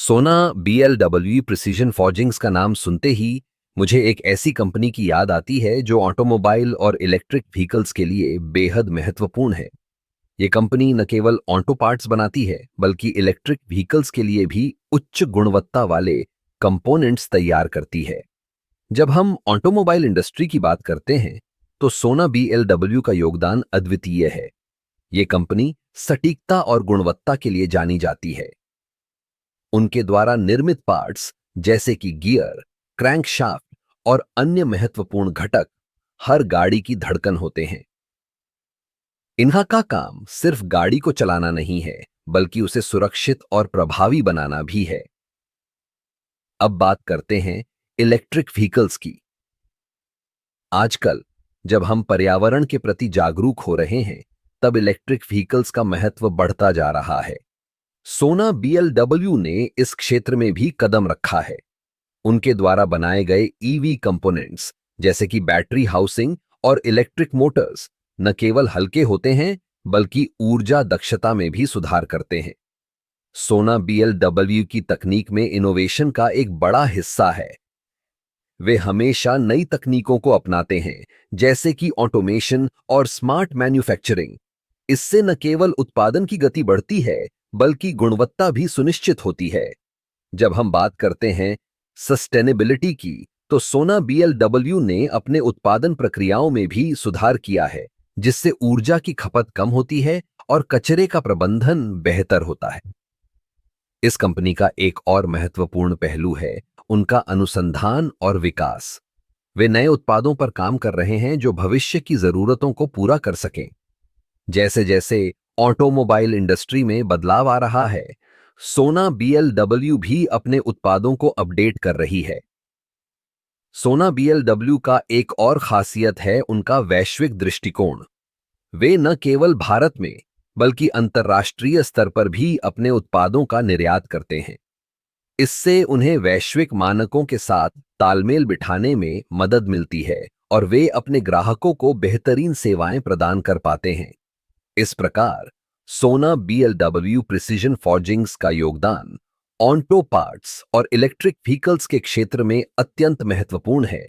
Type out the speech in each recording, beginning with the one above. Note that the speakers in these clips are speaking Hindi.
सोना बीएलडब्ल्यू प्रिसीजन फॉर्जिंग्स का नाम सुनते ही मुझे एक ऐसी कंपनी की याद आती है जो ऑटोमोबाइल और इलेक्ट्रिक व्हीकल्स के लिए बेहद महत्वपूर्ण है। ये कंपनी न केवल ऑटो पार्ट्स बनाती है बल्कि इलेक्ट्रिक व्हीकल्स के लिए भी उच्च गुणवत्ता वाले कंपोनेंट्स तैयार करती है। जब हम ऑटोमोबाइल इंडस्ट्री की बात करते हैं तो सोना बीएलडब्ल्यू का योगदान अद्वितीय है। ये कंपनी सटीकता और गुणवत्ता के लिए जानी जाती है। उनके द्वारा निर्मित पार्ट्स जैसे कि गियर, क्रैंकशाफ्ट और अन्य महत्वपूर्ण घटक हर गाड़ी की धड़कन होते हैं। इनका का काम सिर्फ गाड़ी को चलाना नहीं है बल्कि उसे सुरक्षित और प्रभावी बनाना भी है। अब बात करते हैं इलेक्ट्रिक व्हीकल्स की। आजकल जब हम पर्यावरण के प्रति जागरूक हो रहे हैं तब इलेक्ट्रिक व्हीकल्स का महत्व बढ़ता जा रहा है। सोना बीएलडब्ल्यू ने इस क्षेत्र में भी कदम रखा है। उनके द्वारा बनाए गए ईवी कंपोनेंट्स जैसे कि बैटरी हाउसिंग और इलेक्ट्रिक मोटर्स न केवल हल्के होते हैं बल्कि ऊर्जा दक्षता में भी सुधार करते हैं। सोना बीएलडब्ल्यू की तकनीक में इनोवेशन का एक बड़ा हिस्सा है। वे हमेशा नई तकनीकों को अपनाते हैं जैसे कि ऑटोमेशन और स्मार्ट मैन्युफैक्चरिंग। इससे न केवल उत्पादन की गति बढ़ती है बल्कि गुणवत्ता भी सुनिश्चित होती है। जब हम बात करते हैं सस्टेनेबिलिटी की तो सोना बीएलडब्ल्यू ने अपने उत्पादन प्रक्रियाओं में भी सुधार किया है जिससे ऊर्जा की खपत कम होती है और कचरे का प्रबंधन बेहतर होता है। इस कंपनी का एक और महत्वपूर्ण पहलू है उनका अनुसंधान और विकास। वे नए उत्पादों पर काम कर रहे हैं जो भविष्य की जरूरतों को पूरा कर सकें। जैसे जैसे ऑटोमोबाइल इंडस्ट्री में बदलाव आ रहा है, सोना बीएलडब्ल्यू भी अपने उत्पादों को अपडेट कर रही है। सोना बीएलडब्ल्यू का एक और खासियत है उनका वैश्विक दृष्टिकोण। वे न केवल भारत में बल्कि अंतर्राष्ट्रीय स्तर पर भी अपने उत्पादों का निर्यात करते हैं। इससे उन्हें वैश्विक मानकों के साथ तालमेल बिठाने में मदद मिलती है और वे अपने ग्राहकों को बेहतरीन सेवाएं प्रदान कर पाते हैं। इस प्रकार सोना बीएलडब्ल्यू प्रिसीजन फॉर्जिंग्स का योगदान ऑटो पार्ट्स और इलेक्ट्रिक व्हीकल्स के क्षेत्र में अत्यंत महत्वपूर्ण है।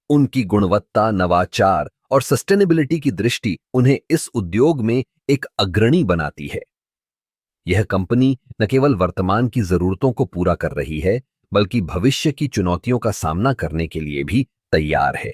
उनकी गुणवत्ता, नवाचार और सस्टेनेबिलिटी की दृष्टि उन्हें इस उद्योग में एक अग्रणी बनाती है। यह कंपनी न केवल वर्तमान की जरूरतों को पूरा कर रही है बल्कि भविष्य की चुनौतियों का सामना करने के लिए भी तैयार है।